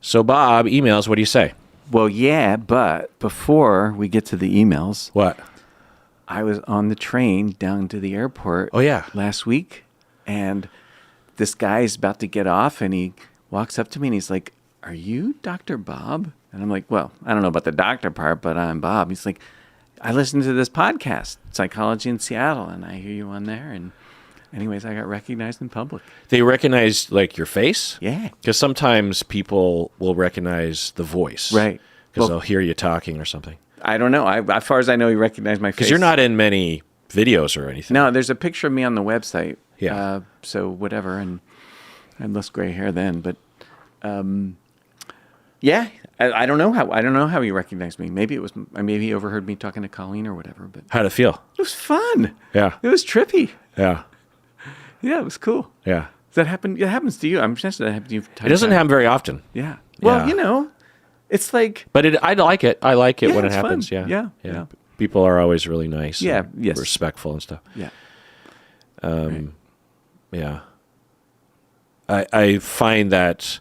So Bob emails, what do you say? Well, yeah, but before we get to the emails, What? I was on the train down to the airport last week, and this guy's about to get off, and he walks up to me, and he's like, "Are you Dr. Bob?" And I'm like, "Well, I don't know about the doctor part, but I'm Bob." He's like, "I listened to this podcast, Psychology in Seattle, and I hear you on there." And anyways, I got recognized in public. They recognize, like, your face? Yeah. Because sometimes people will recognize the voice. Right. Because they'll hear you talking or something. I don't know. As far as I know, he recognized my face. Because you're not in many videos or anything. No, there's a picture of me on the website. Yeah. So whatever, and I had less gray hair then, but yeah, I don't know how he recognized me. Maybe he overheard me talking to Colleen or whatever. But how'd it feel? It was fun. Yeah. It was trippy. Yeah. Yeah, it was cool. Yeah. Does that happen? It happens to you. I'm sure that happens to you. It doesn't happen very often. Yeah. Well, Yeah. it's like. But I like it. I like it when it it's happens. fun. Yeah. Yeah. People are always really nice. Yeah. And Yes. respectful and stuff. Yeah. Right. Yeah. I find that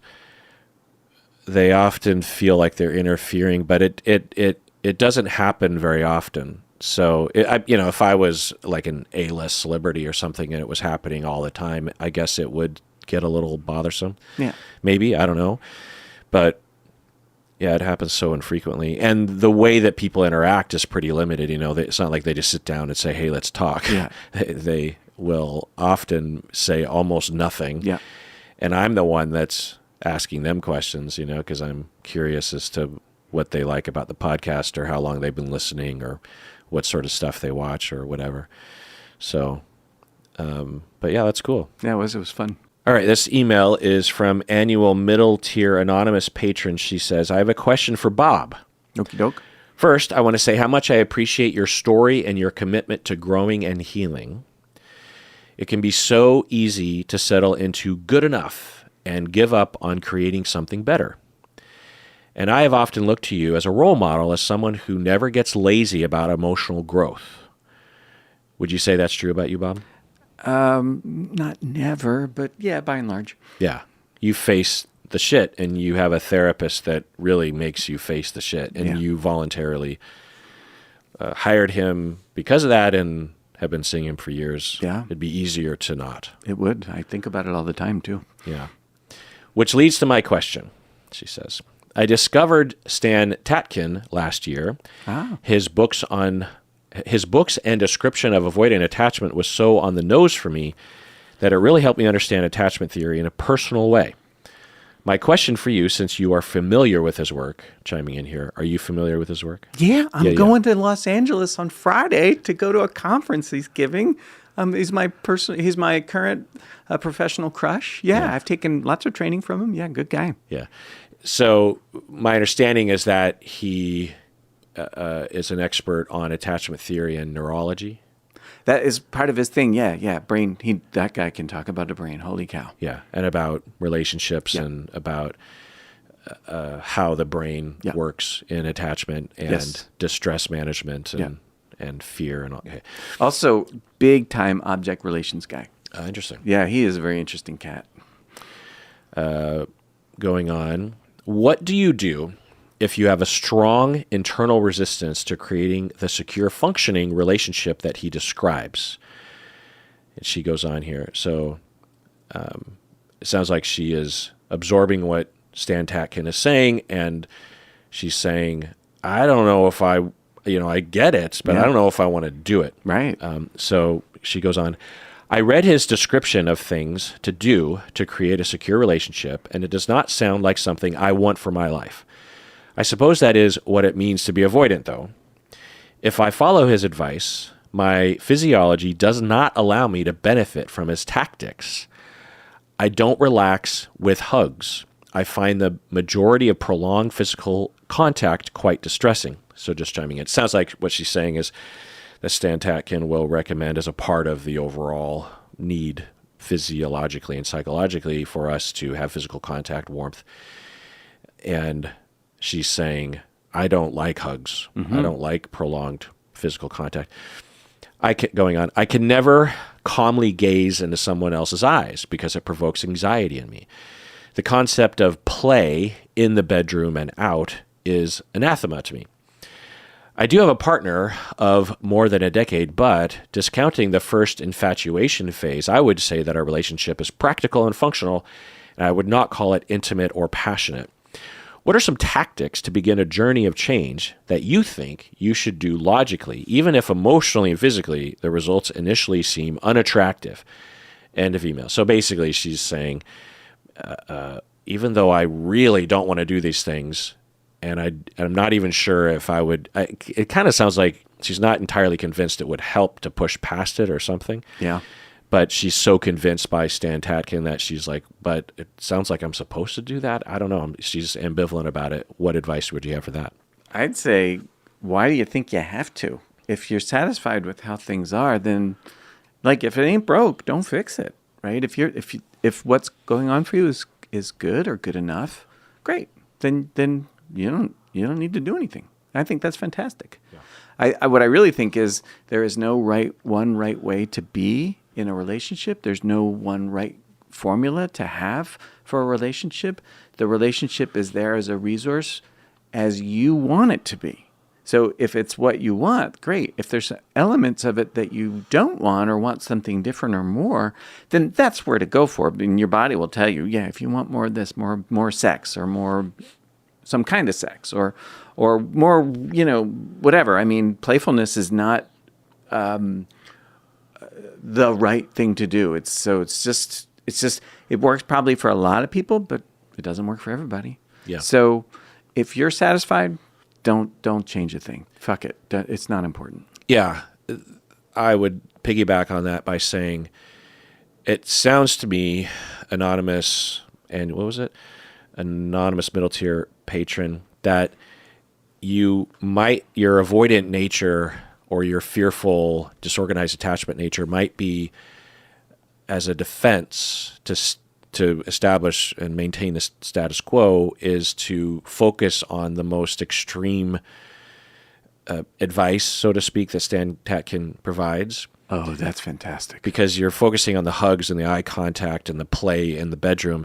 they often feel like they're interfering, but it doesn't happen very often. So, if I was like an A-list celebrity or something and it was happening all the time, I guess it would get a little bothersome. Yeah. Maybe, I don't know. But yeah, it happens so infrequently. And the way that people interact is pretty limited. It's not like they just sit down and say, "Hey, let's talk." Yeah. They will often say almost nothing. Yeah. And I'm the one that's asking them questions, because I'm curious as to what they like about the podcast or how long they've been listening or what sort of stuff they watch or whatever. So, but yeah, that's cool. Yeah, it was fun. All right, this email is from annual middle tier anonymous patron. She says, "I have a question for Bob. Okie doke. First, I want to say how much I appreciate your story and your commitment to growing and healing. It can be so easy to settle into good enough and give up on creating something better. And I have often looked to you as a role model, as someone who never gets lazy about emotional growth." Would you say that's true about you, Bob? Not never, but yeah, by and large. Yeah. You face the shit, and you have a therapist that really makes you face the shit, and you voluntarily hired him because of that and have been seeing him for years. Yeah. It'd be easier to not. It would. I think about it all the time, too. Yeah. Which leads to my question, she says. I discovered Stan Tatkin last year. Ah. His books and description of avoidant attachment was so on the nose for me that it really helped me understand attachment theory in a personal way. My question for you, since you are familiar with his work, chiming in here, are you familiar with his work? Yeah, I'm going to Los Angeles on Friday to go to a conference he's giving. He's my current professional crush. Yeah, I've taken lots of training from him. Yeah, good guy. Yeah. So my understanding is that he is an expert on attachment theory and neurology. That is part of his thing. Yeah. Brain. That guy can talk about the brain. Holy cow. Yeah, and about relationships and about how the brain works in attachment and distress management and fear and all. Okay. Also, big time object relations guy. Interesting. Yeah, he is a very interesting cat. Going on, what do you do if you have a strong internal resistance to creating the secure, functioning relationship that he describes? And she goes on here. So it sounds like she is absorbing what Stan Tatkin is saying, and she's saying, I don't know if I get it, but I don't know if I want to do it. Right. So she goes on, I read his description of things to do to create a secure relationship, and it does not sound like something I want for my life. I suppose that is what it means to be avoidant, though. If I follow his advice, my physiology does not allow me to benefit from his tactics. I don't relax with hugs. I find the majority of prolonged physical contact quite distressing. So just chiming in. It sounds like what she's saying is that Stan Tatkin will recommend as a part of the overall need physiologically and psychologically for us to have physical contact, warmth. And she's saying, I don't like hugs. Mm-hmm. I don't like prolonged physical contact. I can never calmly gaze into someone else's eyes because it provokes anxiety in me. The concept of play in the bedroom and out is anathema to me. I do have a partner of more than a decade, but discounting the first infatuation phase, I would say that our relationship is practical and functional, and I would not call it intimate or passionate. What are some tactics to begin a journey of change that you think you should do logically, even if emotionally and physically the results initially seem unattractive? End of email. So basically she's saying, even though I really don't want to do these things, and I'm not even sure if I would, it kind of sounds like she's not entirely convinced it would help to push past it or something. Yeah. But she's so convinced by Stan Tatkin that she's like, but it sounds like I'm supposed to do that. I don't know. She's ambivalent about it. What advice would you have for that? I'd say, why do you think you have to? If you're satisfied with how things are, then like if it ain't broke, don't fix it, right? If what's going on for you is good or good enough, great. Then you don't need to do anything. I think that's fantastic. Yeah. What I really think is there is no one right way to be in a relationship. There's no one right formula to have for a relationship. The relationship is there as a resource as you want it to be. So if it's what you want, great. If there's elements of it that you don't want or want something different or more, then that's where to go for. And your body will tell you, yeah, if you want more of this, more sex or more some kind of sex or more, whatever. I mean, playfulness is not the right thing to do. It works probably for a lot of people, but it doesn't work for everybody. Yeah. So if you're satisfied, don't change a thing. Fuck it. It's not important. Yeah. I would piggyback on that by saying it sounds to me, anonymous, and what was it? Anonymous middle tier patron, that your avoidant nature or your fearful, disorganized attachment nature might be as a defense to establish and maintain the status quo is to focus on the most extreme advice, so to speak, that Stan Tatkin provides. Oh, that's fantastic. Because you're focusing on the hugs and the eye contact and the play in the bedroom.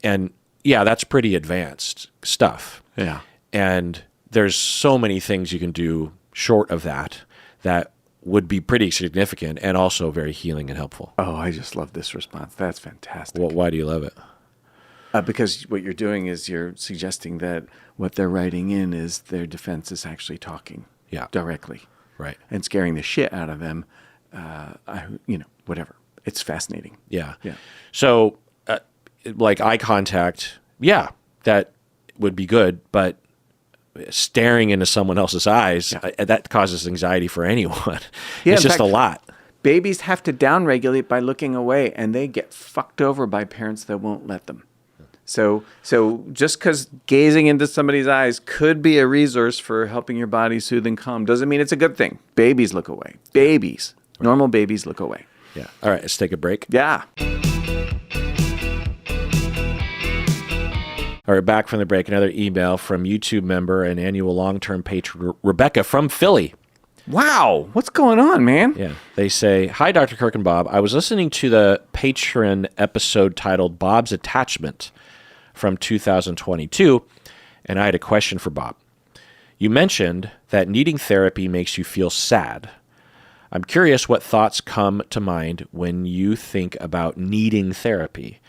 And yeah, that's pretty advanced stuff. Yeah. And there's so many things you can do short of that would be pretty significant and also very healing and helpful. Oh, I just love this response. That's fantastic. Well, why do you love it? Because what you're doing is you're suggesting that what they're writing in is their defense is actually talking directly. Right. And scaring the shit out of them. Whatever. It's fascinating. Yeah. Yeah. So, like eye contact, that would be good, but staring into someone else's eyes, that causes anxiety for anyone. Yeah, it's just a lot. Babies have to downregulate by looking away, and they get fucked over by parents that won't let them. So just because gazing into somebody's eyes could be a resource for helping your body soothe and calm doesn't mean it's a good thing. Babies look away. Babies. Right. Normal babies look away. Yeah. All right, let's take a break. Yeah. All right, back from the break, another email from YouTube member and annual long-term patron Rebecca from Philly. Wow, what's going on, man? Yeah, they say, "Hi, Dr. Kirk and Bob. I was listening to the Patron episode titled Bob's Attachment from 2022, and I had a question for Bob. You mentioned that needing therapy makes you feel sad. I'm curious what thoughts come to mind when you think about needing therapy.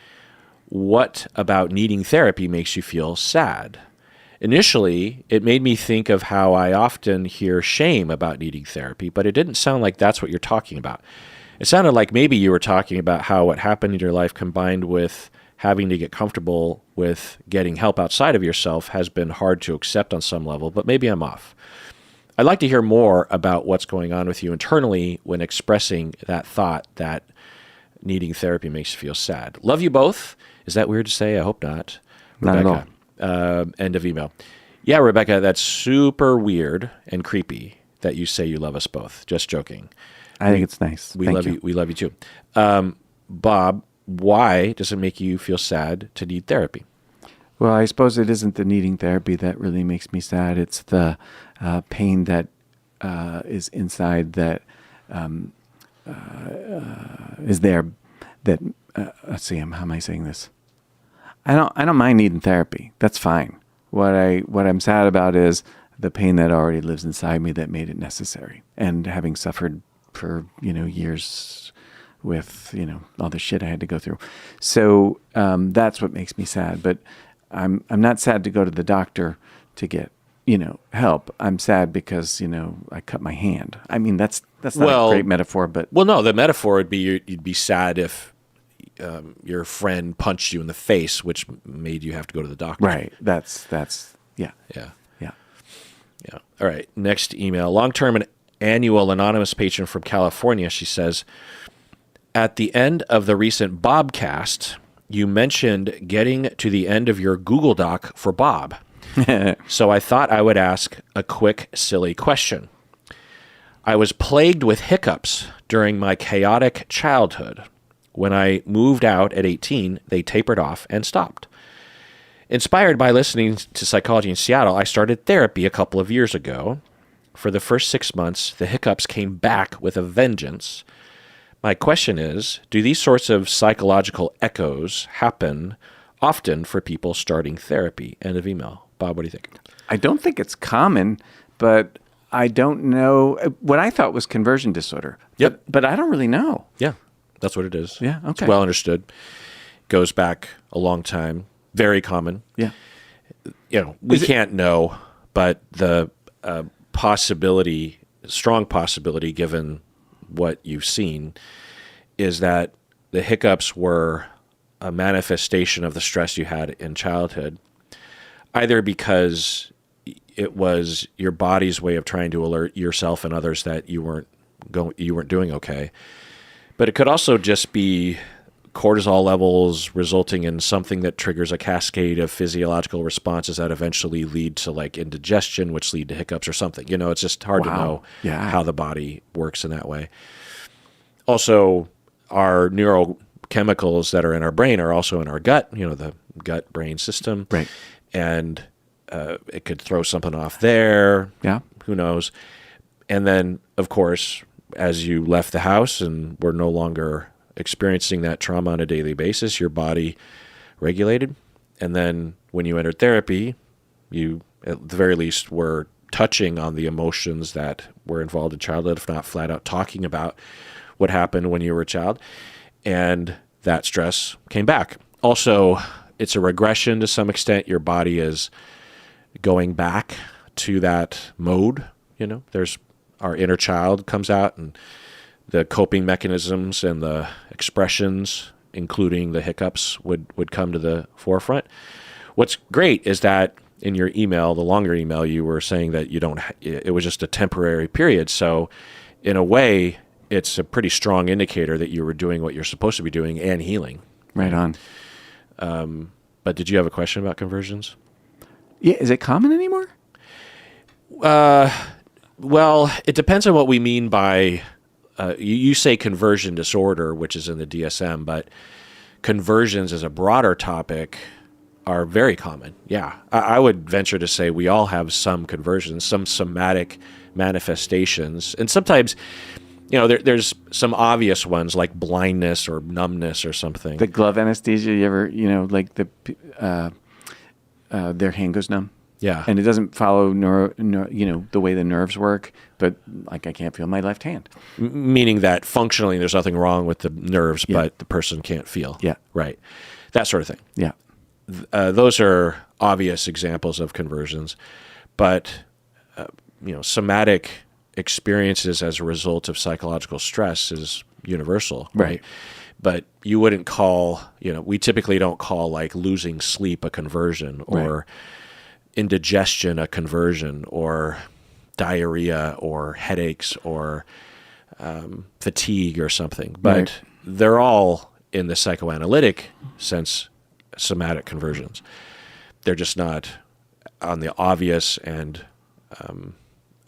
What about needing therapy makes you feel sad? Initially, it made me think of how I often hear shame about needing therapy, but it didn't sound like that's what you're talking about. It sounded like maybe you were talking about how what happened in your life combined with having to get comfortable with getting help outside of yourself has been hard to accept on some level, but maybe I'm off. I'd like to hear more about what's going on with you internally when expressing that thought that needing therapy makes you feel sad. Love you both." Is that weird to say? I hope not. Not Rebecca, at all. End of email. Yeah, Rebecca, that's super weird and creepy that you say you love us both. Just joking. I think it's nice. We love you. We love you too. Bob, why does it make you feel sad to need therapy? Well, I suppose it isn't the needing therapy that really makes me sad. It's the pain that is inside that is there. That let's see, how am I saying this? I don't mind needing therapy. That's fine. What I'm sad about is the pain that already lives inside me that made it necessary. And having suffered for, years with, all the shit I had to go through. So that's what makes me sad. But I'm not sad to go to the doctor to get, help. I'm sad because, I cut my hand. I mean, that's not a great metaphor, but... Well, no, the metaphor would be you'd be sad if your friend punched you in the face, which made you have to go to the doctor. Right. That's yeah. Yeah. Yeah. Yeah. All right. Next email. Long-term and annual anonymous patron from California. She says, at the end of the recent Bobcast, you mentioned getting to the end of your Google Doc for Bob. So I thought I would ask a quick, silly question. I was plagued with hiccups during my chaotic childhood. When I moved out at 18, they tapered off and stopped. Inspired by listening to Psychology in Seattle, I started therapy a couple of years ago. For the first 6 months, the hiccups came back with a vengeance. My question is, do these sorts of psychological echoes happen often for people starting therapy? End of email. Bob, what do you think? I don't think it's common, but I don't know. What I thought was conversion disorder. Yep. But I don't really know. Yeah, that's what it is. Yeah, okay. It's well understood. Goes back a long time. Very common. Yeah. We can't know, but the strong possibility, given what you've seen, is that the hiccups were a manifestation of the stress you had in childhood, either because it was your body's way of trying to alert yourself and others that you weren't doing okay, but it could also just be cortisol levels resulting in something that triggers a cascade of physiological responses that eventually lead to like indigestion, which lead to hiccups or something. It's just hard to know how the body works in that way. Also, our neurochemicals that are in our brain are also in our gut, the gut-brain system. Right. And it could throw something off there. Yeah. Who knows? And then, of course, as you left the house and were no longer experiencing that trauma on a daily basis, your body regulated. And then when you entered therapy, you, at the very least, were touching on the emotions that were involved in childhood, if not flat out talking about what happened when you were a child. And that stress came back. Also, it's a regression to some extent. Your body is going back to that mode. There's our inner child comes out, and the coping mechanisms and the expressions, including the hiccups, would come to the forefront. What's great is that in your email, the longer email, you were saying that it was just a temporary period. So in a way, it's a pretty strong indicator that you were doing what you're supposed to be doing and healing. Right on. But did you have a question about conversions? Yeah. Is it common anymore? Well, it depends on what we mean by, you say conversion disorder, which is in the DSM, but conversions as a broader topic are very common. Yeah. I would venture to say we all have some conversions, some somatic manifestations. And sometimes, there's some obvious ones like blindness or numbness or something. The glove anesthesia, you ever, like their hand goes numb. Yeah. And it doesn't follow the way the nerves work, but like I can't feel my left hand. Meaning that functionally there's nothing wrong with the nerves, but the person can't feel. Yeah. Right. That sort of thing. Yeah. Those are obvious examples of conversions, but somatic experiences as a result of psychological stress is universal, right? But you wouldn't call, we typically don't call like losing sleep a conversion, or indigestion a conversion, or diarrhea or headaches or fatigue or something. But they're all, in the psychoanalytic sense, somatic conversions. They're just not on the obvious and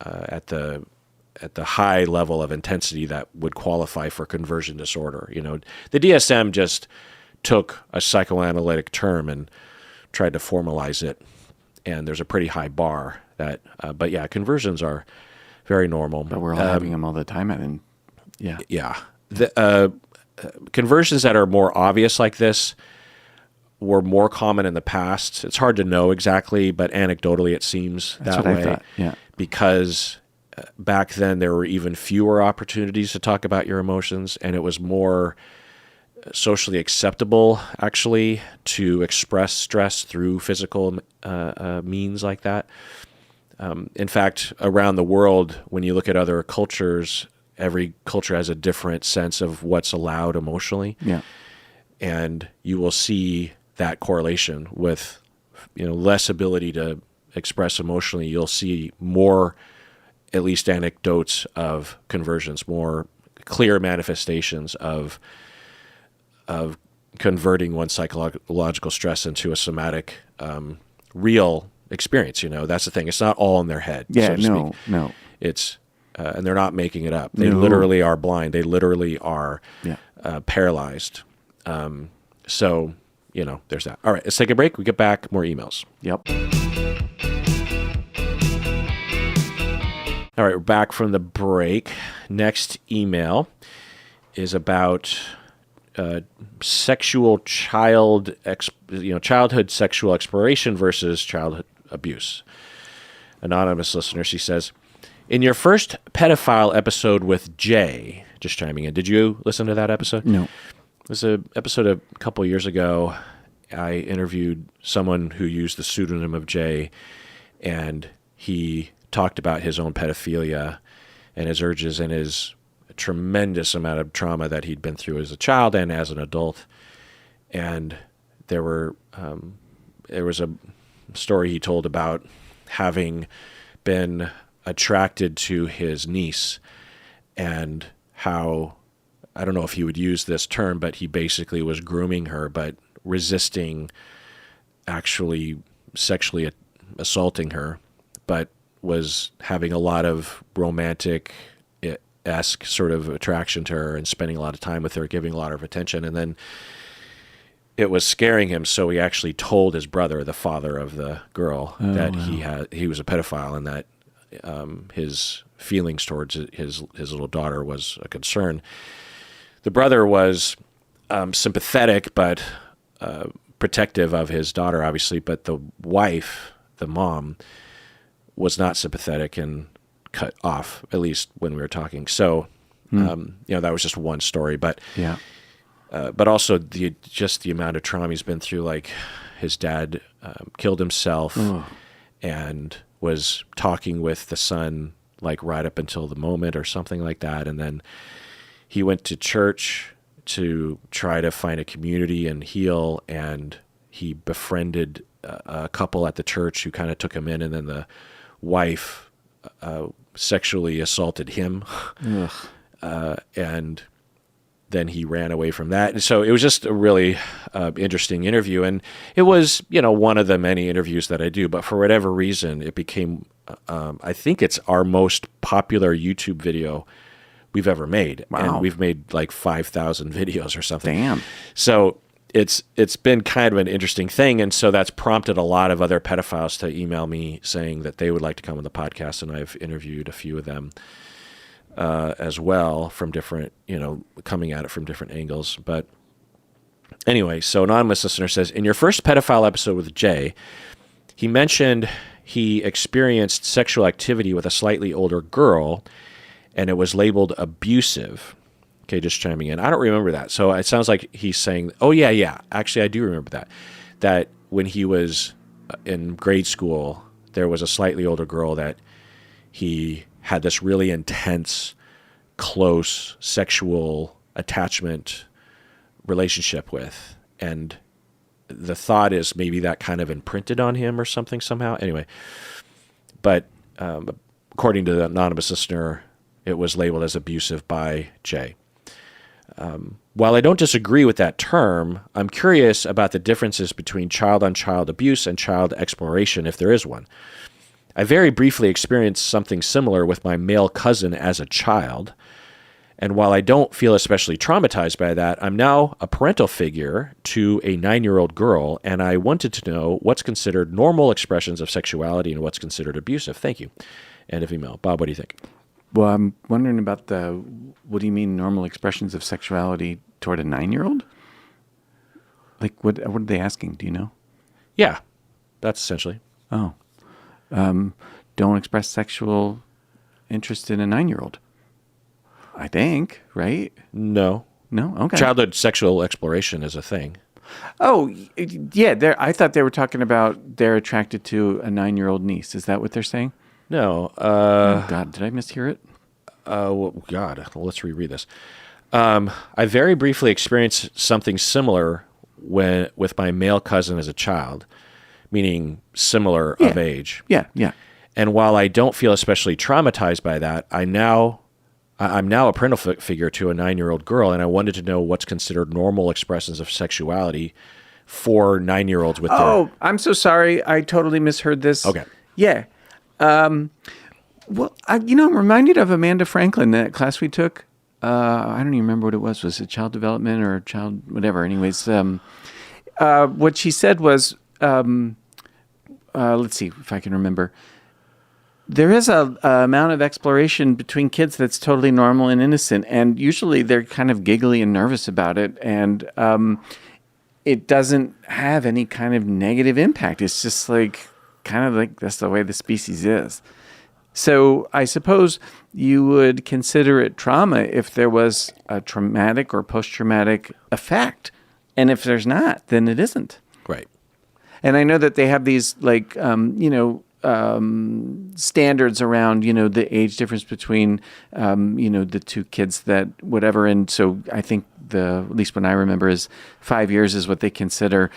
at the high level of intensity that would qualify for conversion disorder. The DSM just took a psychoanalytic term and tried to formalize it, and there's a pretty high bar that. But yeah, conversions are very normal. But we're all having them all the time, and yeah. Yeah, the conversions that are more obvious like this, were more common in the past. It's hard to know exactly, but anecdotally it seems That's that what way. I thought. Yeah. Because back then there were even fewer opportunities to talk about your emotions, and it was more socially acceptable, actually, to express stress through physical means like that. In fact, around the world, when you look at other cultures, every culture has a different sense of what's allowed emotionally. Yeah. And you will see that correlation with, less ability to express emotionally. You'll see more, at least anecdotes of conversions, more clear manifestations of converting one's psychological stress into a somatic, real experience. That's the thing. It's not all in their head. Yeah, so to speak. no. It's and they're not making it up. They No. literally are blind. They literally are Yeah. paralyzed. So, there's that. All right, let's take a break. We get back, more emails. Yep. All right, we're back from the break. Next email is about childhood sexual exploration versus childhood abuse. Anonymous listener, she says, in your first pedophile episode with Jay, just chiming in, did you listen to that episode? No. It was an episode a couple years ago. I interviewed someone who used the pseudonym of Jay, and he talked about his own pedophilia and his urges and his tremendous amount of trauma that he'd been through as a child and as an adult. And there was a story he told about having been attracted to his niece and how, I don't know if he would use this term, but he basically was grooming her, but resisting actually sexually assaulting her, but was having a lot of romantic-esque sort of attraction to her and spending a lot of time with her, giving a lot of attention. And then it was scaring him, so he actually told his brother, the father of the girl, that he was a pedophile and that his feelings towards his little daughter was a concern. The brother was sympathetic but protective of his daughter, obviously, but the wife, the mom, was not sympathetic and cut off, at least when we were talking. So, that was just one story, but Yeah. But also the amount of trauma he's been through. Like his dad killed himself and was talking with the son like right up until the moment or something like that. And then he went to church to try to find a community and heal. And he befriended a couple at the church who kind of took him in. And then the wife sexually assaulted him. And then he ran away from that. And so it was just a really interesting interview. And it was, one of the many interviews that I do. But for whatever reason, it became, I think it's our most popular YouTube video we've ever made. Wow. And we've made like 5,000 videos or something. Damn. So it's been kind of an interesting thing. And so that's prompted a lot of other pedophiles to email me saying that they would like to come on the podcast. And I've interviewed a few of them as well, from different, coming at it from different angles. But anyway, so anonymous listener says, in your first pedophile episode with Jay, he mentioned he experienced sexual activity with a slightly older girl and it was labeled abusive. Okay, just chiming in. I don't remember that. So it sounds like he's saying, oh yeah. Actually, I do remember that when he was in grade school, there was a slightly older girl that he had this really intense, close sexual attachment relationship with. And the thought is maybe that kind of imprinted on him or something somehow. Anyway, but according to the anonymous listener, it was labeled as abusive by Jay. While I don't disagree with that term, I'm curious about the differences between child-on-child abuse and child exploration, if there is one. I very briefly experienced something similar with my male cousin as a child, and while I don't feel especially traumatized by that, I'm now a parental figure to a 9-year-old girl, and I wanted to know what's considered normal expressions of sexuality and what's considered abusive. Thank you. End of email. Bob, what do you think? Well, I'm wondering about what do you mean normal expressions of sexuality toward a 9-year-old? Like, what are they asking? Do you know? Yeah, that's essentially. Oh. Don't express sexual interest in a 9-year-old. I think, right? No. No? Okay. Childhood sexual exploration is a thing. Oh, yeah. I thought they were talking about they're attracted to a 9-year-old niece. Is that what they're saying? No. Oh, God, did I mishear it? God, let's reread this. I very briefly experienced something similar with my male cousin as a child, meaning similar of age. Yeah, yeah. And while I don't feel especially traumatized by that, I'm now a parental figure to a 9-year-old girl, and I wanted to know what's considered normal expressions of sexuality for 9-year-olds with Oh, I'm so sorry. I totally misheard this. Okay. Yeah. Well, I'm reminded of Amanda Franklin, that class we took. I don't even remember what it was. Was it child development or child whatever? Anyways, what she said was, let's see if I can remember. There is a amount of exploration between kids that's totally normal and innocent, and usually they're kind of giggly and nervous about it, and it doesn't have any kind of negative impact. It's just like kind of like that's the way the species is. So I suppose you would consider it trauma if there was a traumatic or post-traumatic effect, and if there's not, then it isn't. Right. And I know that they have these standards around, the age difference between, the two kids that whatever. And so I think at least when I remember is 5 years is what they consider,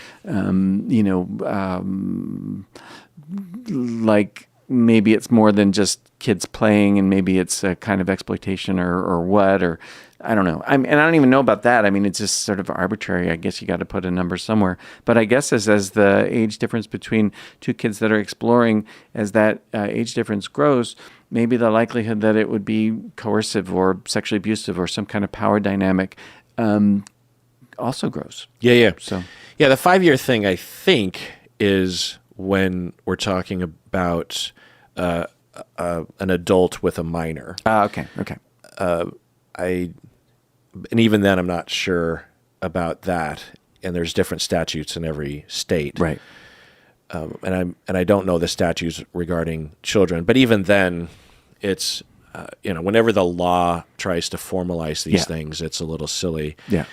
like maybe it's more than just kids playing, and maybe it's a kind of exploitation or what, or I don't know. And I don't even know about that. I mean, it's just sort of arbitrary. I guess you got to put a number somewhere. But I guess as the age difference between two kids that are exploring, as that age difference grows, maybe the likelihood that it would be coercive or sexually abusive or some kind of power dynamic also grows. Yeah. So, yeah, the 5-year thing, I think, is when we're talking about an adult with a minor. Okay. And even then, I'm not sure about that. And there's different statutes in every state, right? And I don't know the statutes regarding children. But even then, it's whenever the law tries to formalize these things, it's a little silly. Yeah.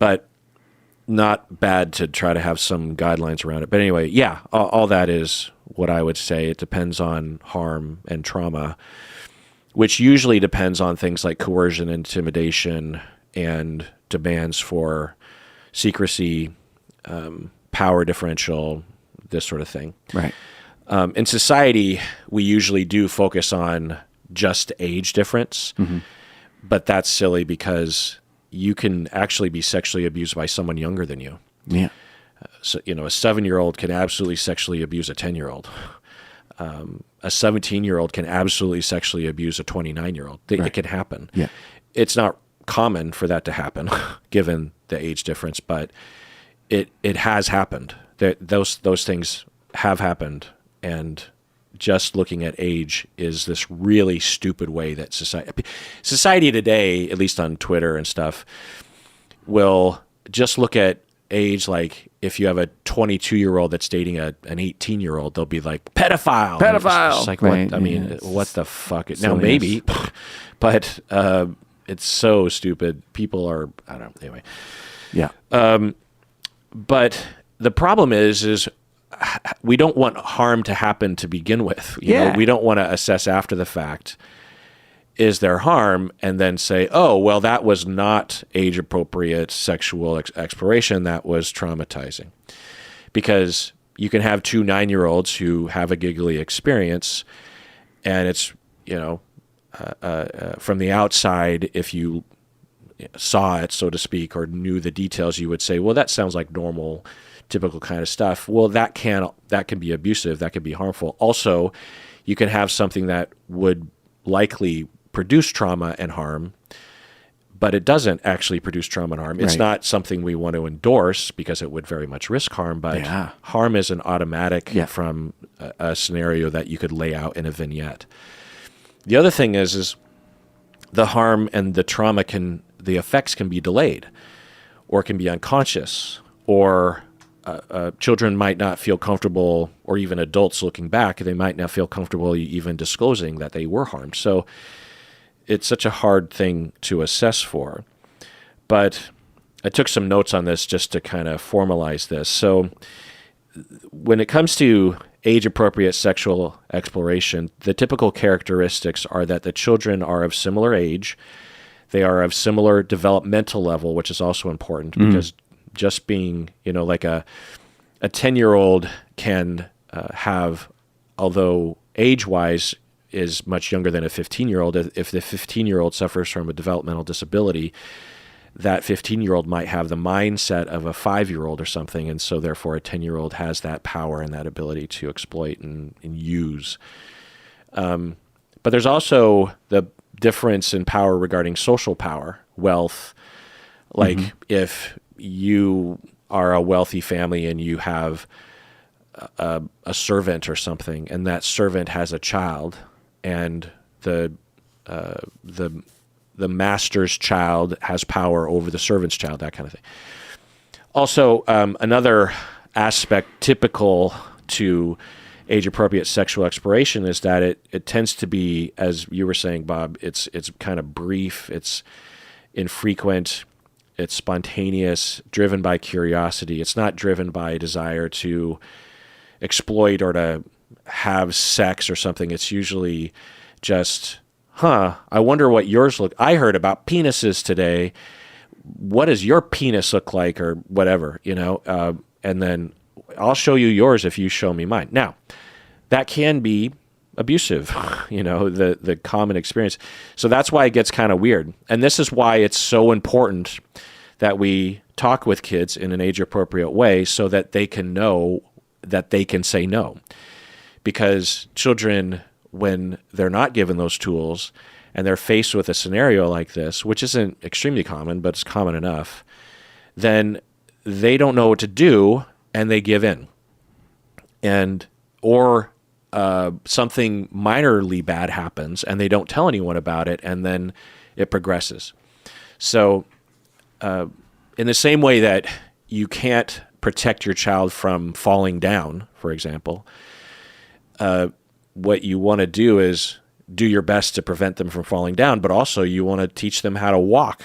But not bad to try to have some guidelines around it. But anyway, yeah, all that is what I would say. It depends on harm and trauma, which usually depends on things like coercion, intimidation, and demands for secrecy, power differential, this sort of thing. Right. In society, we usually do focus on just age difference, but that's silly because you can actually be sexually abused by someone younger than you. Yeah. So, a 7-year-old can absolutely sexually abuse a 10-year-old. A 17-year-old can absolutely sexually abuse a 29-year-old. It can happen. Yeah. It's not common for that to happen, given the age difference, but it has happened. Those things have happened, and just looking at age is this really stupid way that society today, at least on Twitter and stuff, will just look at age like if you have a 22-year-old that's dating an 18-year-old, they'll be like pedophile. It's like, right. What? I mean, what the fuck? Now maybe, but it's so stupid. People are, I don't know. Anyway, yeah. But the problem is we don't want harm to happen to begin with. You know, we don't want to assess after the fact. Is there harm? And then say, oh, well, that was not age-appropriate sexual exploration. That was traumatizing. Because you can have two 9-year-olds who have a giggly experience, and it's, from the outside, if you saw it, so to speak, or knew the details, you would say, well, that sounds like normal, typical kind of stuff. Well, that can be abusive. That can be harmful. Also, you can have something that would likely produce trauma and harm, but it doesn't actually produce trauma and harm. It's not something we want to endorse because it would very much risk harm, but harm is an automatic from a scenario that you could lay out in a vignette. The other thing is the harm and the trauma the effects can be delayed, or can be unconscious, or children might not feel comfortable, or even adults looking back, they might not feel comfortable even disclosing that they were harmed. So it's such a hard thing to assess for. But I took some notes on this just to kind of formalize this. So when it comes to age-appropriate sexual exploration, the typical characteristics are that the children are of similar age, they are of similar developmental level, which is also important because just being, like a 10-year-old can have, although age-wise is much younger than a 15-year-old, if the 15-year-old suffers from a developmental disability, that 15-year-old might have the mindset of a 5-year-old or something, and so therefore a 10-year-old has that power and that ability to exploit and use. But there's also the difference in power regarding social power, wealth. Like if you are a wealthy family and you have a servant or something, and that servant has a child, and the master's child has power over the servant's child, that kind of thing. Also, another aspect typical to age-appropriate sexual exploration is that it tends to be, as you were saying, Bob, it's kind of brief, it's infrequent, it's spontaneous, driven by curiosity. It's not driven by a desire to exploit or to have sex or something. It's usually just, I wonder what yours look. I heard about penises today. What does your penis look like, or whatever, and then I'll show you yours if you show me mine. Now, that can be abusive, the common experience. So that's why it gets kind of weird. And this is why it's so important that we talk with kids in an age-appropriate way so that they can know that they can say no. Because children, when they're not given those tools and they're faced with a scenario like this, which isn't extremely common, but it's common enough, then they don't know what to do and they give in. Or something minorly bad happens and they don't tell anyone about it, and then it progresses. So in the same way that you can't protect your child from falling down, for example, what you want to do is do your best to prevent them from falling down, but also you want to teach them how to walk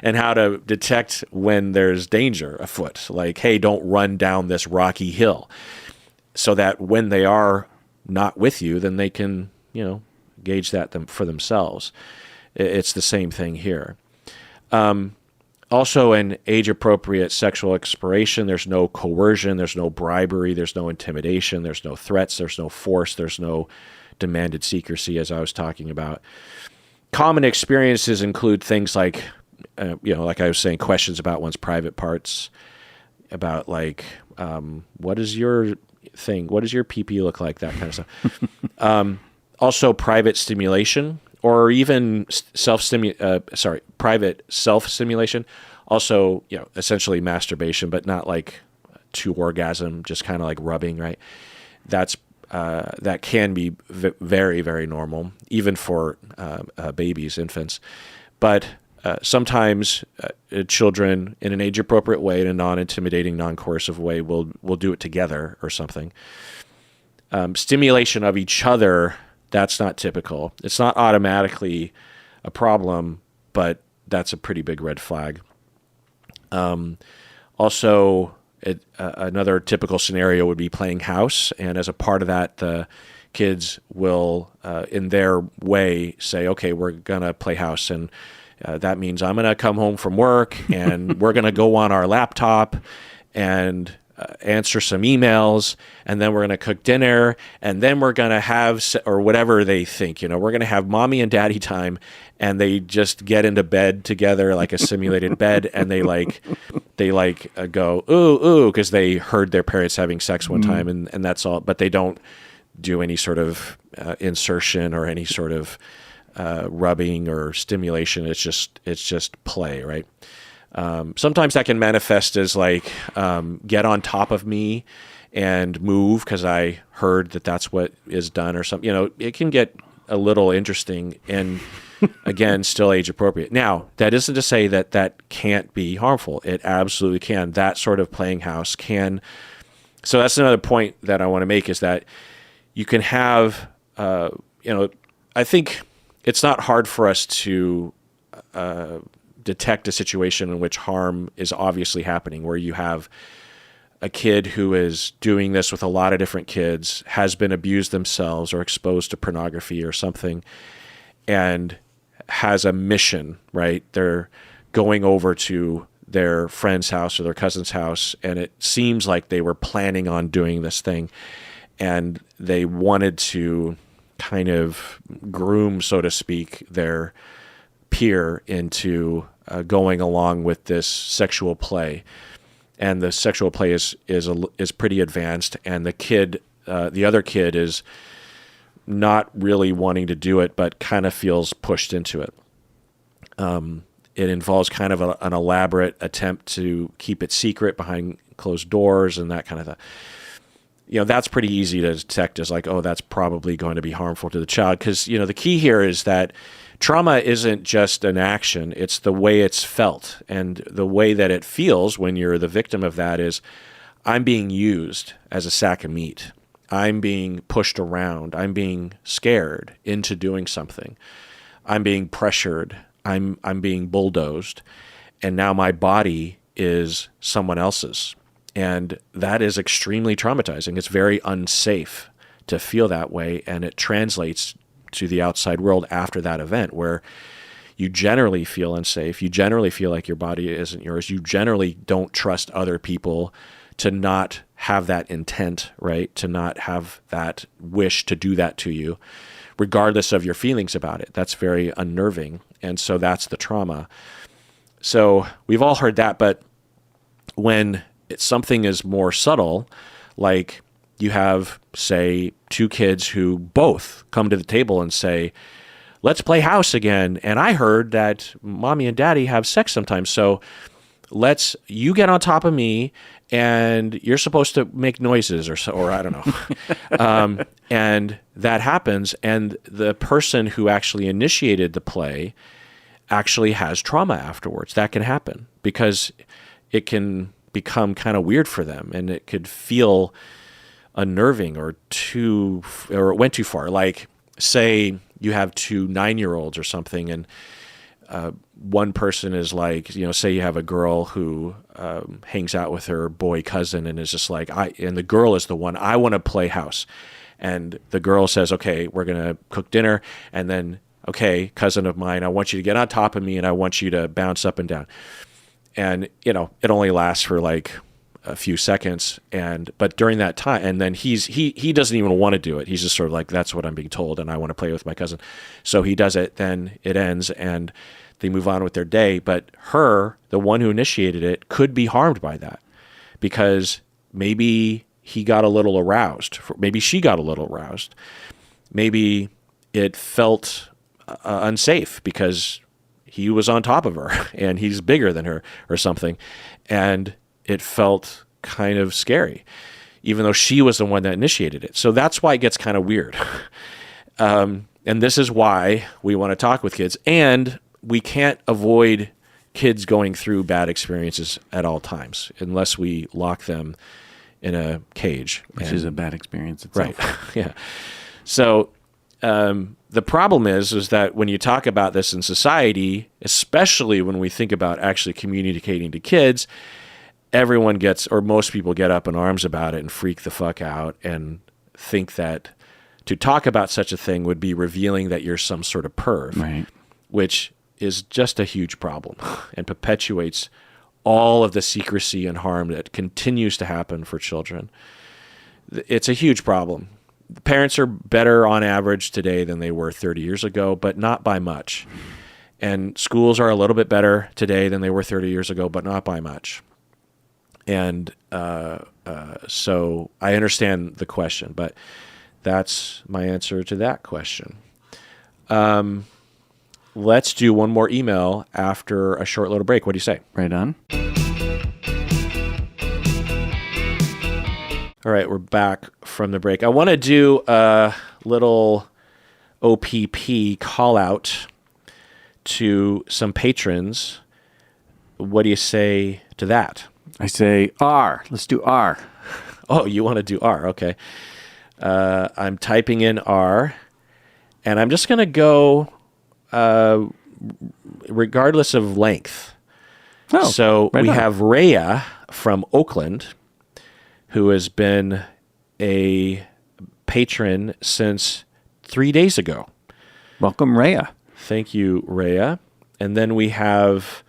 and how to detect when there's danger afoot. Like, hey, don't run down this rocky hill, so that when they are not with you, then they can, gauge that for themselves. It's the same thing here. Also, in age-appropriate sexual exploration, there's no coercion, there's no bribery, there's no intimidation, there's no threats, there's no force, there's no demanded secrecy, as I was talking about. Common experiences include things like, like I was saying, questions about one's private parts, about like, what is your thing? What does your pee-pee look like? That kind of stuff. Also, private stimulation, or even private self-stimulation. Also, essentially masturbation, but not like to orgasm, just kind of like rubbing, right? That can be very, very normal, even for babies, infants. But sometimes children, in an age-appropriate way, in a non-intimidating, non-coercive way, will do it together or something. Stimulation of each other, that's not typical. It's not automatically a problem, but that's a pretty big red flag. Also, another typical scenario would be playing house, and as a part of that, the kids will, in their way, say, okay, we're going to play house, and that means I'm going to come home from work, and we're going to go on our laptop and answer some emails, and then we're going to cook dinner, and then we're going to have, or whatever they think, we're going to have mommy and daddy time, and they just get into bed together, like a simulated bed, and they go, ooh, because they heard their parents having sex one time, and that's all, but they don't do any sort of insertion or any sort of rubbing or stimulation. It's just play, right? Sometimes that can manifest as like, get on top of me and move because I heard that that's what is done or something. It can get a little interesting. And Again, still age appropriate. Now, that isn't to say that that can't be harmful. It absolutely can. That sort of playing house can. So that's another point that I want to make, is that you can have, I think it's not hard for us to detect a situation in which harm is obviously happening, where you have a kid who is doing this with a lot of different kids, has been abused themselves or exposed to pornography or something, and has a mission, right? They're going over to their friend's house or their cousin's house, and it seems like they were planning on doing this thing, and they wanted to kind of groom, so to speak, their peer into going along with this sexual play. And the sexual play is pretty advanced, and the other kid is not really wanting to do it, but kind of feels pushed into it. It involves kind of an elaborate attempt to keep it secret behind closed doors and that kind of thing. That's pretty easy to detect as like, oh, that's probably going to be harmful to the child. Because, the key here is that trauma isn't just an action, it's the way it's felt. And the way that it feels when you're the victim of that is, I'm being used as a sack of meat. I'm being pushed around. I'm being scared into doing something. I'm being pressured. I'm being bulldozed. And now my body is someone else's. And that is extremely traumatizing. It's very unsafe to feel that way, and it translates to the outside world after that event, where you generally feel unsafe. You generally feel like your body isn't yours. You generally don't trust other people to not have that intent, right? To not have that wish to do that to you, regardless of your feelings about it. That's very unnerving. And so that's the trauma. So we've all heard that, but when something is more subtle, like you have, say, two kids who both come to the table and say, let's play house again. And I heard that mommy and daddy have sex sometimes. So you get on top of me and you're supposed to make noises or I don't know. And that happens. And the person who actually initiated the play actually has trauma afterwards. That can happen because it can become kind of weird for them, and it could feel unnerving or it went too far. Like, say you have two 9-year-olds or something, and one person is like, say you have a girl who hangs out with her boy cousin and is just like, and the girl is the one, I want to play house. And the girl says, okay, we're going to cook dinner. And then, okay, cousin of mine, I want you to get on top of me and I want you to bounce up and down. And, it only lasts for like a few seconds. But during that time, and then he doesn't even want to do it. He's just sort of like, that's what I'm being told, and I want to play with my cousin. So he does it, then it ends, and they move on with their day. But the one who initiated it, could be harmed by that, because maybe he got a little aroused. Maybe she got a little aroused. Maybe it felt unsafe because he was on top of her and he's bigger than her or something. And it felt kind of scary, even though she was the one that initiated it. So that's why it gets kind of weird. And this is why we want to talk with kids. And we can't avoid kids going through bad experiences at all times unless we lock them in a cage. Which is a bad experience itself. Right. Yeah. So the problem is that when you talk about this in society, especially when we think about actually communicating to kids, everyone gets, or most people get up in arms about it and freak the fuck out and think that to talk about such a thing would be revealing that you're some sort of perv, right? Which is just a huge problem and perpetuates all of the secrecy and harm that continues to happen for children. It's a huge problem. Parents are better on average today than they were 30 years ago, but not by much. And schools are a little bit better today than they were 30 years ago, but not by much. And so I understand the question, but that's my answer to that question. Let's do one more email after a short little break. What do you say? Right on. All right, we're back from the break. I want to do a little OPP call out to some patrons. What do you say to that? I say R. Let's do R. Oh, you want to do R? Okay. I'm typing in R, and I'm just going to go regardless of length. Oh, so right we on. have Rhea from Oakland, who has been a patron since 3 days ago. Welcome, Rhea. Thank you, Rhea. And then we have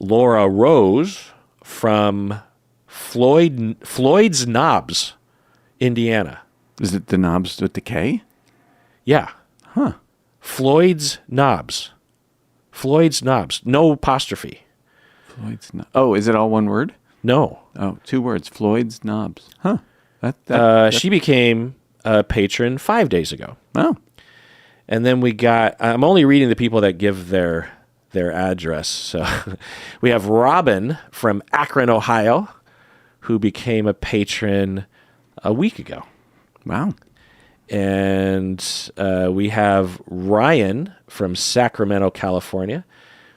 Laura Rose from Floyd's Knobs, Indiana. Is it the knobs with the K? Yeah. Huh. Floyd's Knobs. Floyd's Knobs. No apostrophe. Floyd's Knobs. Oh, is it all one word? No. Oh, 2 words. Floyd's Knobs. Huh. That- She became a patron 5 days ago. Oh. And then we got, I'm only reading the people that give their address. So we have Robin from Akron, Ohio, who became a patron a week ago. Wow. And we have Ryan from Sacramento, California,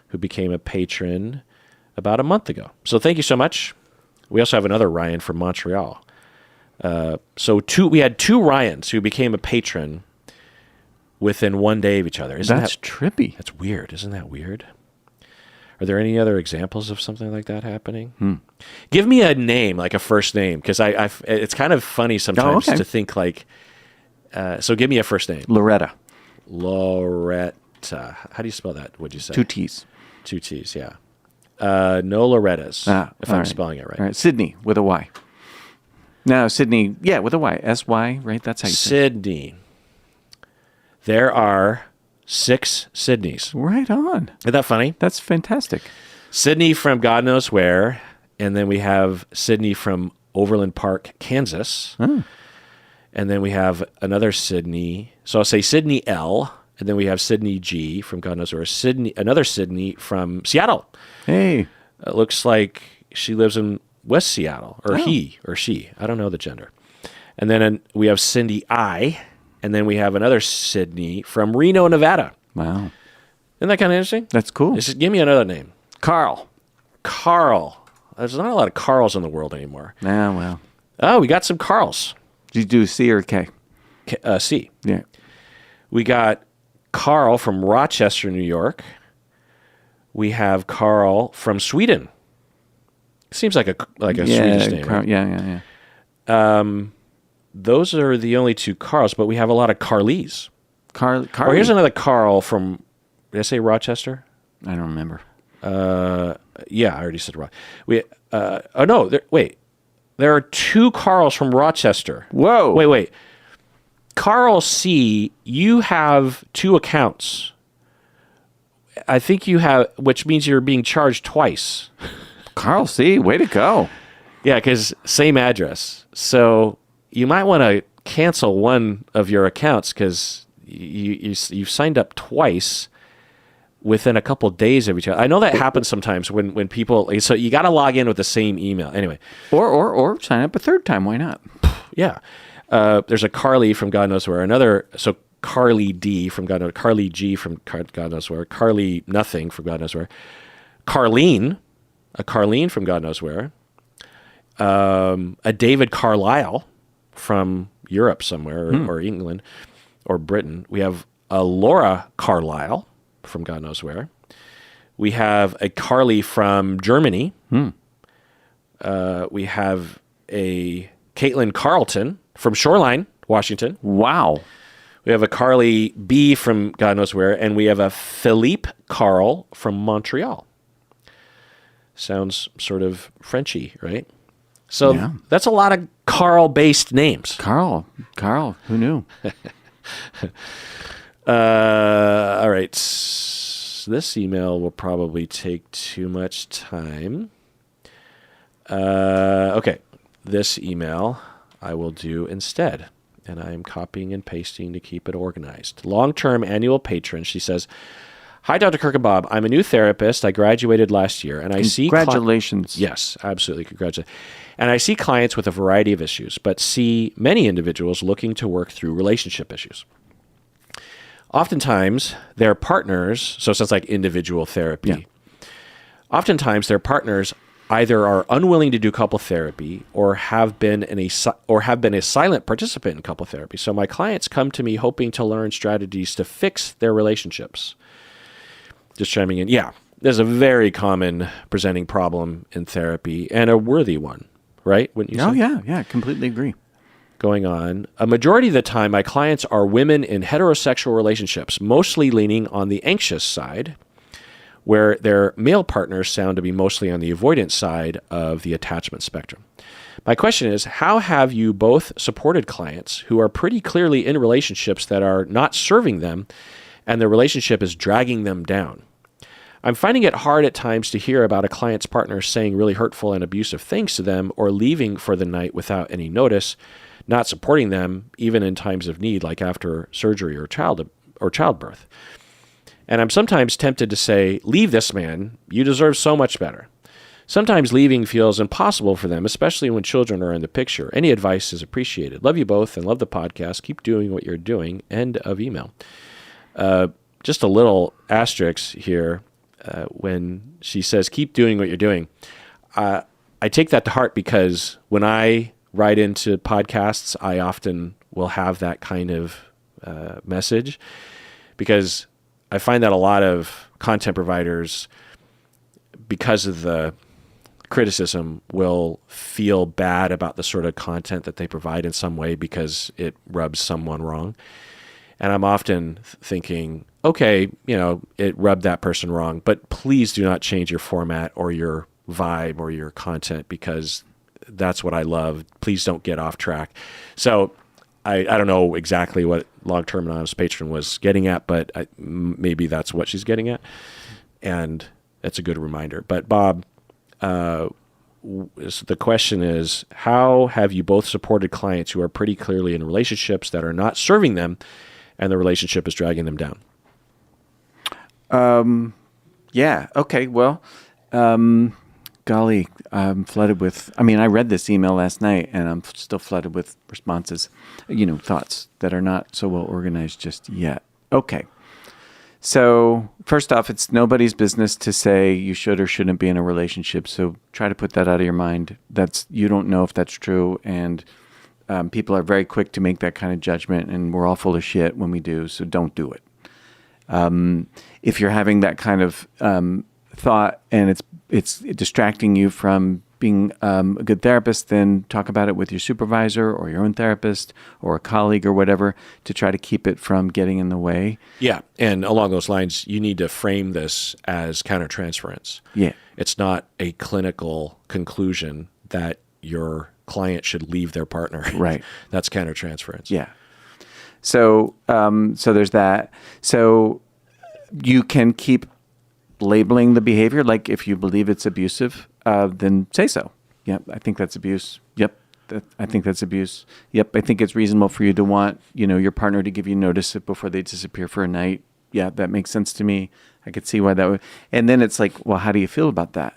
who became a patron about a month ago. So thank you so much. We also have another Ryan from Montreal. We had 2 Ryans who became a patron within 1 day of each other. That's trippy. That's weird. Isn't that weird? Are there any other examples of something like that happening? Give me a name, like a first name, because it's kind of funny sometimes to think like. So give me a first name. Loretta. Loretta. How do you spell that? What'd you say? 2 T's. 2 T's. Yeah. No Lorettas. If I'm spelling it right. All right. Sydney with a Y. No, Sydney. Yeah, with a Y. S-Y. Right. That's how you say it. Sydney. There are 6 Sydneys. Right on. Isn't that funny? That's fantastic. Sydney from God knows where, and then we have Sydney from Overland Park, Kansas. And then we have another Sydney. So I'll say Sydney L, and then we have Sydney G from God knows where. Another Sydney from Seattle. Hey. It looks like she lives in West Seattle, or he or she. I don't know the gender. And then we have Cindy I, and then we have another Sydney from Reno, Nevada. Wow. Isn't that kind of interesting? That's cool. Just give me another name. Carl. Carl. There's not a lot of Carls in the world anymore. Ah, well. Oh, we got some Carls. Did you do C or K? C. Yeah. We got Carl from Rochester, New York. We have Carl from Sweden. Seems like a Swedish name. Carl, right? Yeah. Those are the only 2 Carls, but we have a lot of Carlies. Carl. Oh, here's another Carl from. Did I say Rochester? I don't remember. Yeah, I already said Rochester. Wait. There are 2 Carls from Rochester. Whoa. Wait. Carl C, you have 2 accounts. I think you have, which means you're being charged twice. Carl C, way to go. Yeah, because same address. So you might want to cancel one of your accounts because you've signed up twice within a couple of days of each other. I know that happens sometimes when people. So you got to log in with the same email anyway. Or sign up a third time. Why not? Yeah. There's a Carly from God knows where. Another Carly D from God knows. Carly G from God knows where. Carly nothing from God knows where. Carlene from God knows where. A David Carlisle from Europe somewhere or England or Britain. We have a Laura Carlisle from God knows where. We have a Carly from Germany. We have a Caitlin Carlton from Shoreline, Washington. Wow. We have a Carly B from God knows where, and we have a Philippe Carl from Montreal. Sounds sort of Frenchy, right? So that's a lot of Carl-based names. Carl, who knew? All right. This email will probably take too much time. Okay. This email I will do instead. And I am copying and pasting to keep it organized. Long-term annual patron, she says, "Hi, Dr. Kirk and Bob. I'm a new therapist. I graduated last year, and I see congratulations. Yes, absolutely, congratulations. And I see clients with a variety of issues, but see many individuals looking to work through relationship issues. Oftentimes, their partners, so it sounds like individual therapy. Yeah. Oftentimes, their partners either are unwilling to do couple therapy or have been a silent participant in couple therapy. So my clients come to me hoping to learn strategies to fix their relationships. Just chiming in. Yeah, there's a very common presenting problem in therapy and a worthy one, right? Wouldn't you say? Yeah, completely agree. Going on. A majority of the time, my clients are women in heterosexual relationships, mostly leaning on the anxious side, where their male partners sound to be mostly on the avoidance side of the attachment spectrum. My question is, how have you both supported clients who are pretty clearly in relationships that are not serving them and the relationship is dragging them down? I'm finding it hard at times to hear about a client's partner saying really hurtful and abusive things to them or leaving for the night without any notice, not supporting them even in times of need like after surgery or childbirth. And I'm sometimes tempted to say, leave this man, you deserve so much better. Sometimes leaving feels impossible for them, especially when children are in the picture. Any advice is appreciated. Love you both and love the podcast. Keep doing what you're doing. End of email. Just a little asterisk here when she says, keep doing what you're doing. I take that to heart because when I write into podcasts, I often will have that kind of message because I find that a lot of content providers, because of the criticism, will feel bad about the sort of content that they provide in some way because it rubs someone wrong. And I'm often thinking, okay, it rubbed that person wrong, but please do not change your format or your vibe or your content because that's what I love. Please don't get off track. So I don't know exactly what long-term anonymous patron was getting at, but maybe that's what she's getting at. And that's a good reminder. But Bob, the question is, how have you both supported clients who are pretty clearly in relationships that are not serving them and the relationship is dragging them down? Yeah. Okay. Well, golly, I'm flooded with, I read this email last night and I'm still flooded with responses, thoughts that are not so well organized just yet. Okay. So first off, it's nobody's business to say you should or shouldn't be in a relationship. So try to put that out of your mind. You don't know if that's true. And people are very quick to make that kind of judgment and we're all full of shit when we do. So don't do it. If you're having that kind of thought and it's distracting you from being a good therapist, then talk about it with your supervisor or your own therapist or a colleague or whatever to try to keep it from getting in the way. Yeah, and along those lines, you need to frame this as countertransference. Yeah. It's not a clinical conclusion that your client should leave their partner. Right. That's countertransference. Yeah. So there's that. So you can keep labeling the behavior. Like if you believe it's abusive, then say so. Yep, I think that's abuse. Yep, I think that's abuse. Yep, I think it's reasonable for you to want, your partner to give you notice before they disappear for a night. Yeah, that makes sense to me. I could see why that would. And then it's like, well, how do you feel about that?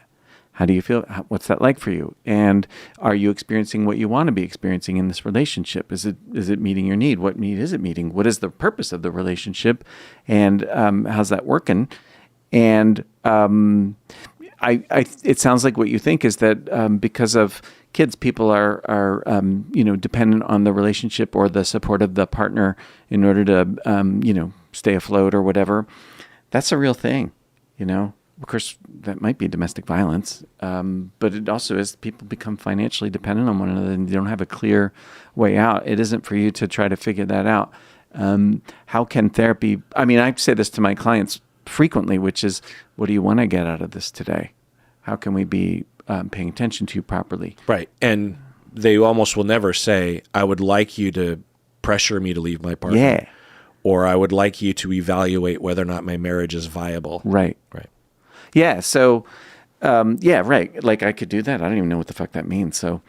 How do you feel? What's that like for you? And are you experiencing what you want to be experiencing in this relationship? Is it meeting your need? What need is it meeting? What is the purpose of the relationship? And how's that working? And it sounds like what you think is that because of kids, people are dependent on the relationship or the support of the partner in order to stay afloat or whatever. That's a real thing, Of course, that might be domestic violence, but it also is people become financially dependent on one another and they don't have a clear way out. It isn't for you to try to figure that out. How can therapy? I say this to my clients frequently, which is, what do you want to get out of this today? How can we be paying attention to you properly? Right. And they almost will never say, I would like you to pressure me to leave my partner. Yeah. Or I would like you to evaluate whether or not my marriage is viable. Right. Right. Yeah. So, right. Like I could do that. I don't even know what the fuck that means. So,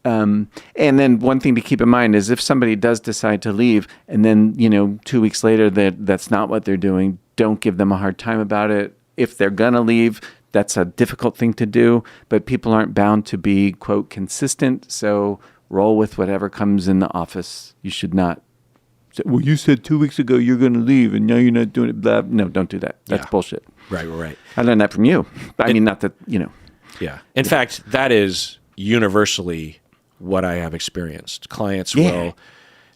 and then one thing to keep in mind is if somebody does decide to leave and then, 2 weeks later that's not what they're doing, don't give them a hard time about it. If they're going to leave, that's a difficult thing to do, but people aren't bound to be, quote, consistent. So roll with whatever comes in the office. You should not well, you said 2 weeks ago you're going to leave, and now you're not doing it. Blah. No, don't do that. That's bullshit. Right. I learned that from you. I mean, not that, Yeah. In fact, that is universally what I have experienced. Clients will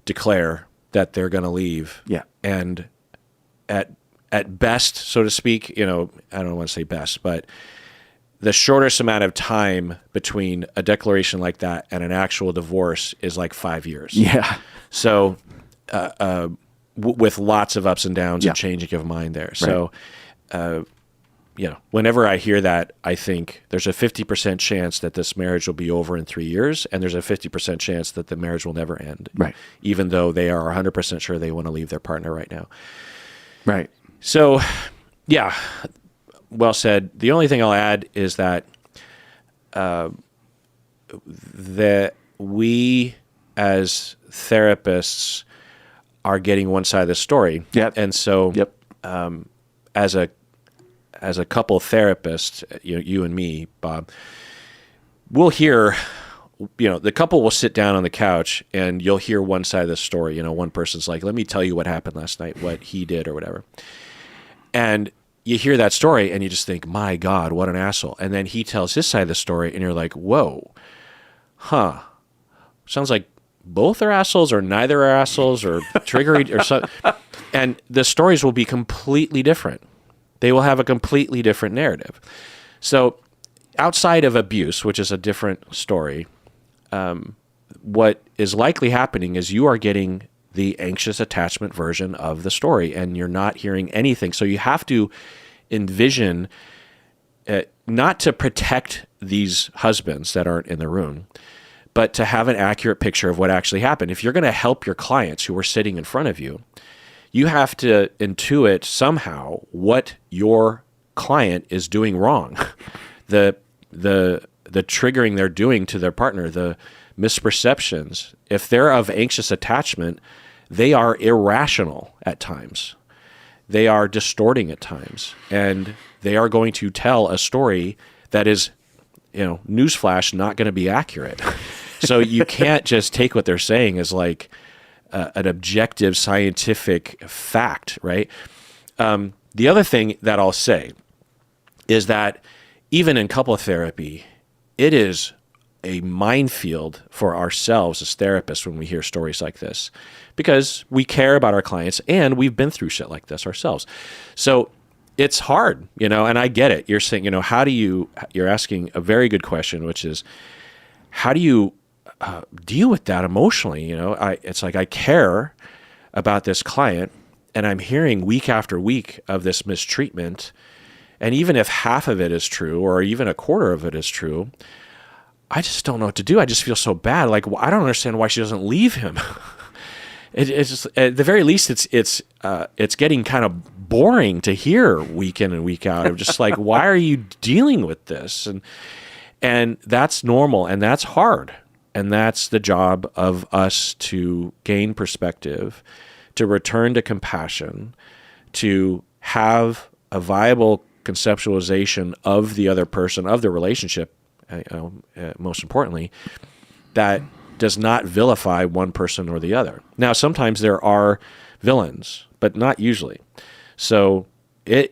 declare that they're going to leave. Yeah. And at best, so to speak, I don't want to say best, but the shortest amount of time between a declaration like that and an actual divorce is like 5 years. Yeah. So, with lots of ups and downs and changing of mind there. So, whenever I hear that, I think there's a 50% chance that this marriage will be over in 3 years, and there's a 50% chance that the marriage will never end. Right. Even though they are 100% sure they want to leave their partner right now. Right. So, yeah, well said. The only thing I'll add is that that we as therapists are getting one side of the story. Yep. And so as a couple therapist, you and me, Bob, we'll hear, the couple will sit down on the couch and you'll hear one side of the story. One person's like, let me tell you what happened last night, what he did or whatever. And you hear that story and you just think, my God, what an asshole. And then he tells his side of the story and you're like, whoa, sounds like both are assholes or neither are assholes or triggery or something. And the stories will be completely different. They will have a completely different narrative. So outside of abuse, which is a different story, what is likely happening is you are getting the anxious attachment version of the story and you're not hearing anything. So you have to envision, not to protect these husbands that aren't in the room, but to have an accurate picture of what actually happened. If you're going to help your clients who are sitting in front of you, you have to intuit somehow what your client is doing wrong. The triggering they're doing to their partner, the misperceptions. If they're of anxious attachment, they are irrational at times. They are distorting at times. And they are going to tell a story that is, newsflash, not going to be accurate. So you can't just take what they're saying as like an objective scientific fact, right? The other thing that I'll say is that even in couple therapy, it is a minefield for ourselves as therapists when we hear stories like this, because we care about our clients and we've been through shit like this ourselves. So it's hard, and I get it. You're saying, you're asking a very good question, which is, how do you deal with that emotionally? It's like I care about this client and I'm hearing week after week of this mistreatment. And even if half of it is true or even a quarter of it is true, I just don't know what to do. I just feel so bad. Like, I don't understand why she doesn't leave him. It's just, at the very least, it's getting kind of boring to hear week in and week out. I'm just like, why are you dealing with this? And that's normal and that's hard. And that's the job of us to gain perspective, to return to compassion, to have a viable conceptualization of the other person, of the relationship, most importantly, that does not vilify one person or the other. Now, sometimes there are villains, but not usually. So, it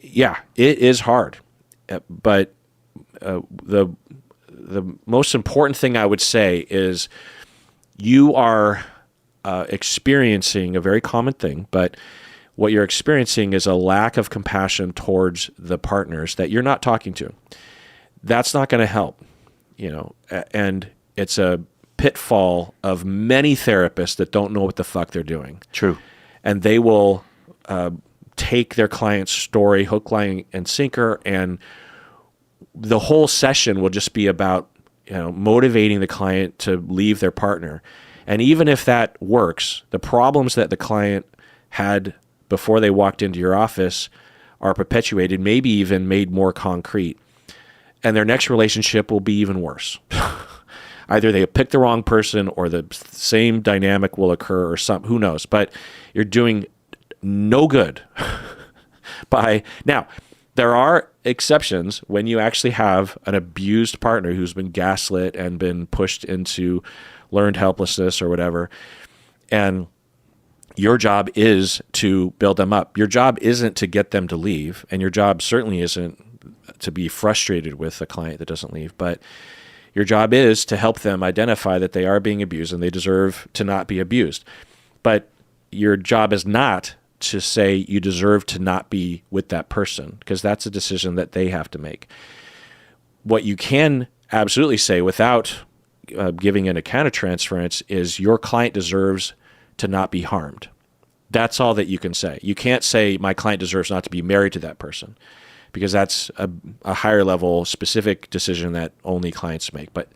is hard. But the most important thing I would say is you are experiencing a very common thing, but what you're experiencing is a lack of compassion towards the partners that you're not talking to. That's not going to help, and it's a pitfall of many therapists that don't know what the fuck they're doing. True. And they will take their client's story, hook, line, and sinker, and the whole session will just be about, motivating the client to leave their partner. And even if that works, the problems that the client had before they walked into your office are perpetuated, maybe even made more concrete. And their next relationship will be even worse. Either they picked the wrong person or the same dynamic will occur or who knows. But you're doing no good now, there are exceptions when you actually have an abused partner who's been gaslit and been pushed into learned helplessness or whatever. And Your job is to build them up. Your job isn't to get them to leave, and your job certainly isn't to be frustrated with a client that doesn't leave, but your job is to help them identify that they are being abused and they deserve to not be abused. But your job is not to say you deserve to not be with that person, because that's a decision that they have to make. What you can absolutely say without giving an account of transference is your client deserves to not be harmed. That's all that you can say. You can't say my client deserves not to be married to that person, because that's a higher level specific decision that only clients make. But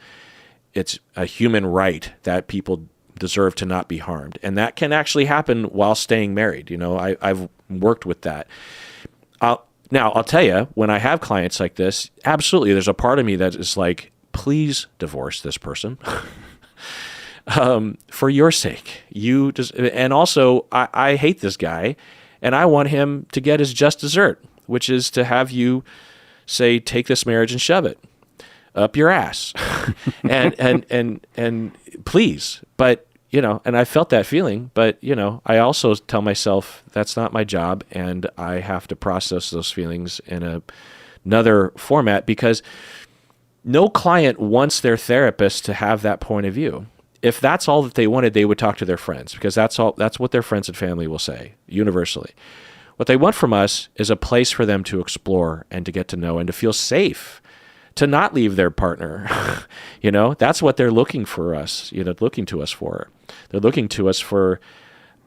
it's a human right that people deserve to not be harmed. And that can actually happen while staying married. I've worked with that. Now, I'll tell you, when I have clients like this, absolutely, there's a part of me that is like, please divorce this person. For your sake. And also, I hate this guy, and I want him to get his just dessert, which is to have you say, take this marriage and shove it up your ass. and please. But, and I felt that feeling, but, I also tell myself that's not my job, and I have to process those feelings in another format, because no client wants their therapist to have that point of view. If that's all that they wanted, they would talk to their friends, because that's what their friends and family will say universally. What they want from us is a place for them to explore and to get to know and to feel safe, to not leave their partner. That's what they're looking for us, looking to us for. They're looking to us for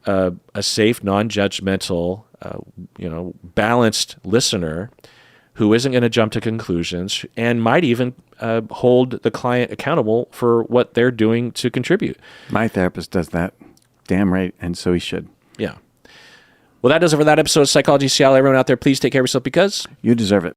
a safe, non-judgmental, balanced listener who isn't going to jump to conclusions and might even hold the client accountable for what they're doing to contribute. My therapist does that. Damn right, and so he should. Yeah. Well, that does it for that episode of Psychology Seattle. Everyone out there, please take care of yourself, because you deserve it.